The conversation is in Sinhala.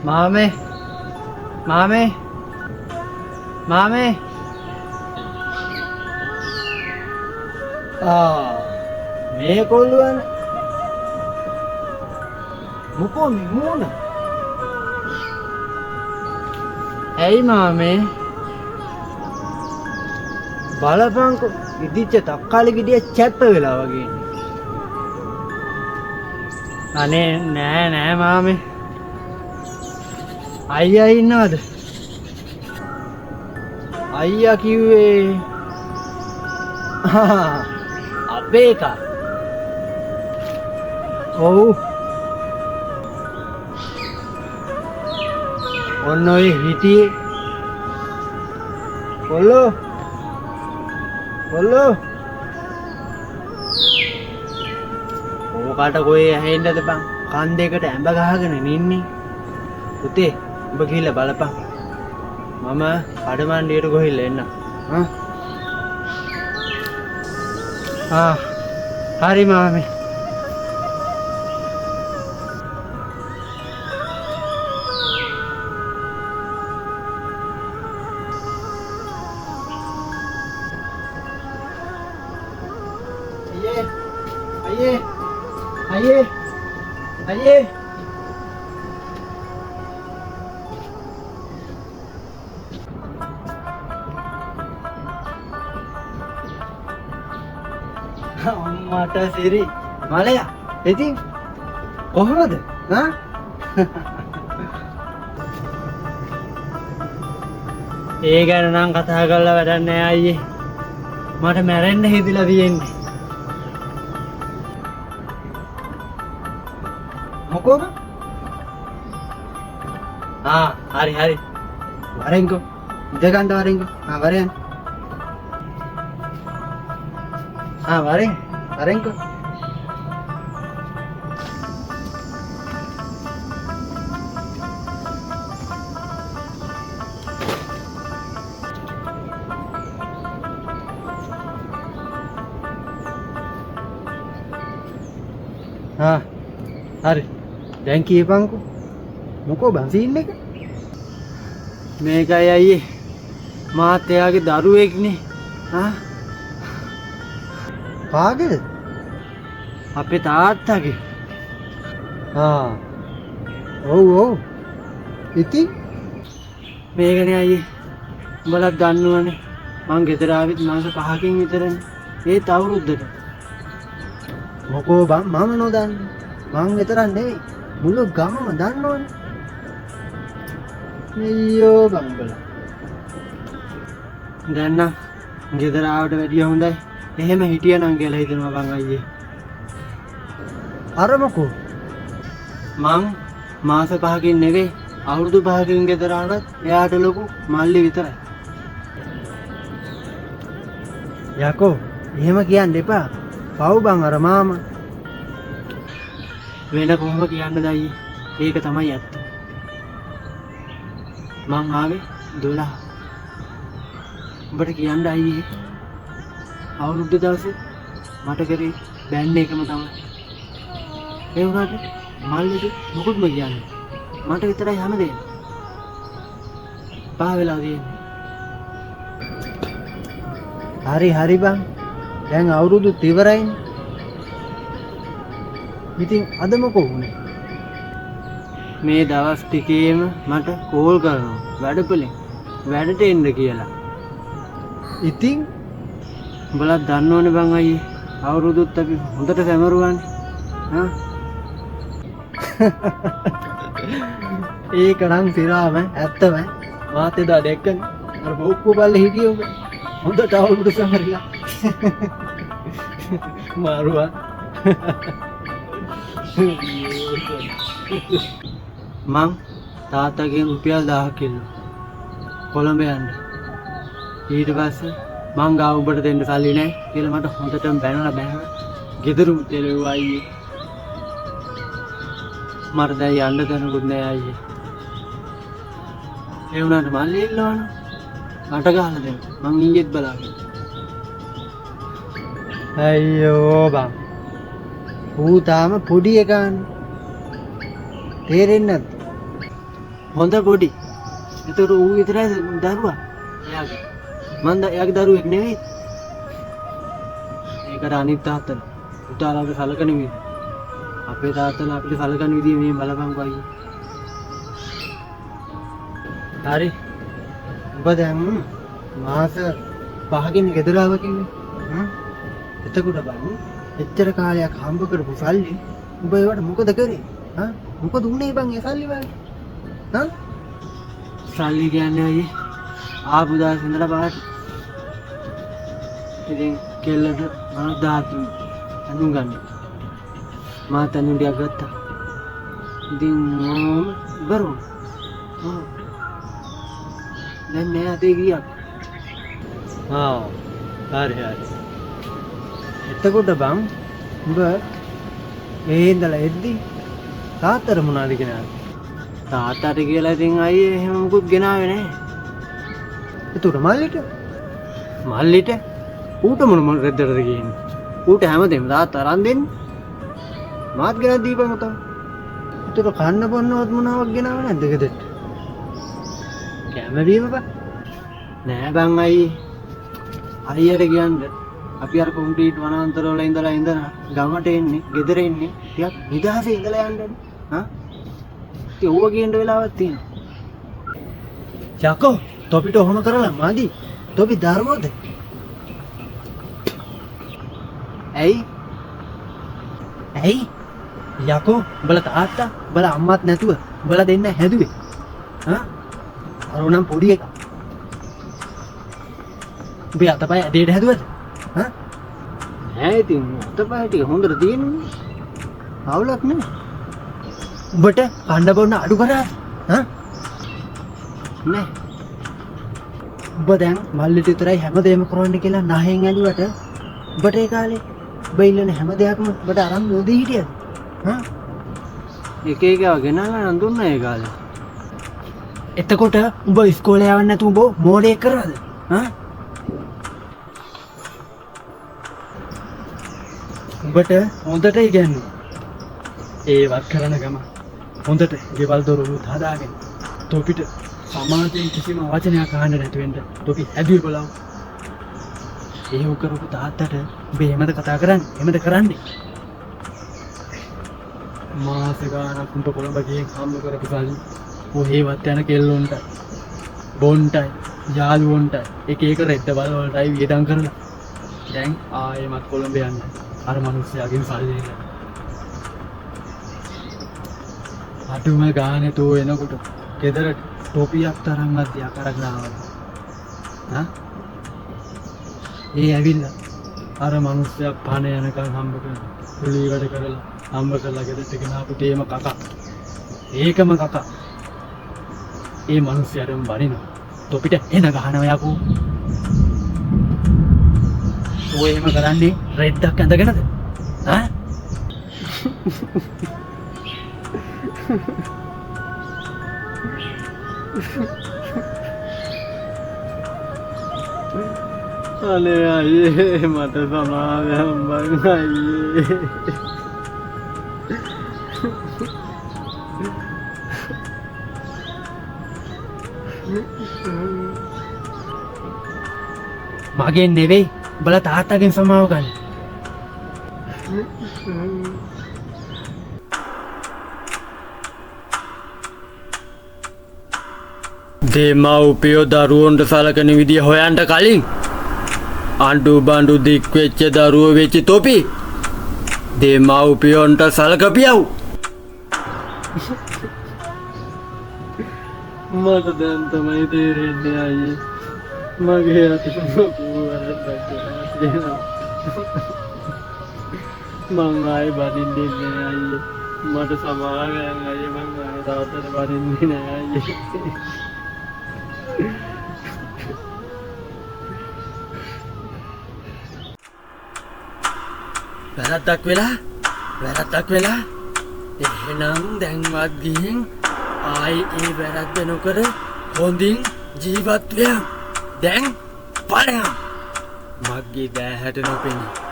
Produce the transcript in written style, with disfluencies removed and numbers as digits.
මාමේ මාමේ මාමේ මේ කොල්ලුවන මොකෝ මේ මූණ ඇයි මාමේ බලපංකෝ ඉදිච්ච තක්කාලි ගෙඩිය චැප්ප වෙලා වගේ අනේ නෑ මාමේ අයියා ඉන්නවද අයියා කිව්වේ අපේ එකා ඔව් ඔන්න ඔය හිටියේ කොල්ලෝ ඕකට කොහේ ඇහෙන්නද බං කන් දෙකට ඇඹ ගහගෙන ඉන්නේ පුතේ ඔබ ගිහිල්ලා බලපන් මම කඩමණ්ඩියට ගොහිල්ලා එන්න හරි මාමේ අයියේ අම්මට සිරි මලයා ඉතින් කොහොමද ඒ ගැන නම් කතා කරලා වැඩක් නෑ අයියේ මට මැරෙන්න හිතිලා තියෙන්නේ මොකෝද හරි වරෙන්කෝ ඉඳගන්න වරෙන්කෝ වරෙන් වරෙන්කෝ හරි දැන් කියපන්කෝ මොකෝ බං සීන් එක මේකයි අයියේ මාත් එයාගේ දරුවෙක්නේ කාගේද අපේ තාත්තගේ ඔව් ඉතින් මේකනේ අයියේ උඹලත් දන්නවනේ මං ගෙදර ආවිත් මාස 5කින් විතරනේ ඒත් අවුරුද්දට මොකෝ බං මම නොදන්නේ මං විතරක් නෙවෙයි මුළු ගමම දන්නවනේ අයියෝ බංගල දැන් නම් ගෙදර ආවට වැඩිය හොඳයි එහෙම හිටියනම් කියලා හිතනවා බං අයියේ අර මොකෝ මං මාස 5කින් නෙවෙයි අවුරුදු 5කින් ගෙදර ආවත් එයාට ලොකු මල්ලි විතරයි යකෝ එහෙම කියන්න එපා පව් බං අර මාමා වෙන කොහොම කියන්නද අයියේ ඒක තමයි ඇත්ත මං ආවේ 12 උඹට කියන්න අයියේ අවුරුද්ද දවසේ මට කරේ බෑන්ඩ් එකම තමයි ඒ වුණාට මල්ලිට මොකුත්ම කියන්නේ මට විතරයි හැමදේම පහ වෙලා තියෙන්නේ හරි බං දැන් අවුරුදුත් ඉවරයිනේ ඉතින් අද මොකෝ වුනේ මේ දවස් ටිකේම මට කෝල් කරනවා වැඩපලෙන් වැඩට එන්න කියලා ඉතින් උඹලා දන්නවනේ බං අයියේ අවුරුදුත් අපි හොඳට සැමරුවානේ ඒක නම් සිරාම ඇත්තම මාත් එදා දැක්කනේ අර බොක්කු බල්ලේ හිටියේ උඹ හොඳට අවුරුදු සැමරිලා මාරුවා මං තාත්තගෙන් රුපියල් 1000ක් ඉල්ලුවා කොළඹ යන්න ඊට පස්සේ මං ගාව උඹට දෙන්න සල්ලි නැහැ කියලා මට හොඳටම බැනලා ගෙදර උදේලුවා අයියේ මට දැන් යන්න දෙනකුත් නෑ අයියේ ඒ වුණාට මල්ලි ඉල්ලවන මට ගහලා දෙන්න මං ඊයේත් බලාගෙන අයියෝ බං ඌ තාම පොඩි එකන්නේ තේරෙන්නේ නැද්ද හොඳ පොඩි. ඒතර ඌ විතරයි දරුවා. එයාගේ. මන්ද එයාගේ දරුවෙක් නෙවෙයි. ඒකට අනිත් තාත්තලා පුතාලාගේ සලකන විදිහ. අපේ තාත්තලා අපිට සලකන විදිහ මේ බලපංකෝ අයියේ. හරි. ඔබ දැන් මාස 5කින් ගෙදර ආවා කිව්වේ. එතකොට බලන්න එච්චර කාලයක් හම්බ කරපු සල්ලි ඔබ ඒවට මොකද කරේ? මොකද උනේ බං ඒ සල්ලි වල? සල්ලි කියන්නේ අයියේ ආපු දාස් ඉඳලා බලන්න. ඉතින් කෙල්ලට මම දාතු අඳුන් ගන්න. මාත් අඳුන් ටිකක් ගත්තා. ඉතින් බරු. දැන් නෑ අතේ ගියා. හරි. එතකොට බං උඹ ඒ ඉඳලා එද්දි තාත්තට මොනවද කියනවා? තාත්තට කියලා ඉතින් අයියේ එහෙම මුකුත් ගෙනාවේ නැහැ. ඒතර මල්ලිට ඌට මොන රෙද්දටද ගිහින්නේ? ඌට හැමදේම තාත්තා අරන් දෙන්නේ. මාත් ගෙනත් දීපන් උතම. ඒතර කන්න බොන්නවත් මොනවක් ගෙනාවේ නැද්ද ගෙදරට? කැම බීම බං. නෑ බං අයියට කියන්නේ අපි අර කොන්ක්‍රීට් වනාන්තර වල ඉඳලා ගමට එන්නේ, ගෙදර එන්නේ, ටිකක් නිදහසේ ඉඳලා යන්නේ. ඉතින් ඌව කියන්න වෙලාවක් තියෙනවා. යකෝ, තොපිට ඔහොම කරලා මදි. තොපි ධර්මෝද? ඇයි? යකෝ, උඹලා තාත්තා, උඹලා අම්මාත් නැතුව උඹලා දෙන්න හැදුවේ. අරුණම් පොඩි එකා. උඹේ අතපය ඇදේට හැදුවද? නෑ ඉතින් අතපය ටික හොඳට තියෙන්නේ. අවුලක් නෑ. උඹට කන්න බොන්න අඩු කරා? නෑ. උඹ දැන් මල්ලිට විතරයි හැමදේම කරන්න කියලා නහෙන් ඇදුවට උඹට ඒ කාලේ උඹ ඉල්ලන හැම දෙයක්ම උඹට අරන් නොදී හිටියද? එක එකව ගෙනල්ලා නම් දුන්නා ඒ කාලේ. එතකොට උඹ ඉස්කෝලේ යවන්න නැතුව උඹ මෝඩේ කරාද? උඹට හොඳට ඉගෙනුවා. ඒවත් කරන ගම හොඳට ගෙවල් දොරවලුත් හදාගෙන තොපිට සමාජයෙන් කිසිම වචනයක් අහන්න නැති වෙන්න තොපි හැදුවේ බලව. ඒව කරපු තාත්තට උඹ එහෙමද කතා කරන්නේ? එහෙමද කරන්නේ? මාස ගානක් උඹ කොළඹ ගිහින් හම්බ කරපු සල්ලි ඔහෙවත් යන කෙල්ලොන්ටයි බොන්ටයි යාළුවොන්ටයි එක රෙද්ද බල වලටයි වියදම් කරලා දැන් ආයෙමත් කොළඹ යන්න අර මිනිස්සයාගෙන් සල්ලි ගන්න. අටුම ගානේ තෝ එනකොට ගෙදරට ටොපියක් තරම්වත් යක් අරගෙන ආවා. ඒ ඇවිල්ලා අර මිනිස්සයා පණ යනකම් හම්බ කරලා කුලී වැඩ කරලා හම්බ කරලා ගෙදරට ගෙන ආපු තේම කකා. ඒකම කකා. ඒ මිනිස්සයාටම බනිනවා. තොපිට එන ගහනවා යකෝ. ඔය එහෙම කරන්නේ රෙද්දක් ඇඳගෙනද? අනේ අයියේ මට සමාවෙන් බං අයියේ. මගෙන් නෙවෙයි උඹලා තාත්තගෙන් සමාව ගන්න. දෙමව්පියෝ දරුවන්ට සලකන විදිය හොයන්න කලින් අඬු බඬු දික් වෙච්ච දරුවෝ වෙච්ච තොපි දෙමව්පියොන්ට සලකපියව්. මට දැන් තමයි තේරෙන්නේ අයියේ මගේ අතට මං ආයේ බදින්න දෙන්නේ නෑ අයියේ. මට සමාවෙන් අයියේ මං ආයේ තාත්තට බදින්නේ නෑ අයියේ. වැරද්දක් වෙලා එහෙනම් දැන්වත් ගිහින් ආයි ඒ වැරද්ද නොකර හොඳින් ජීවත් වෙන්න. දැන් බලන්න මගේ දෑහැට නොපෙනී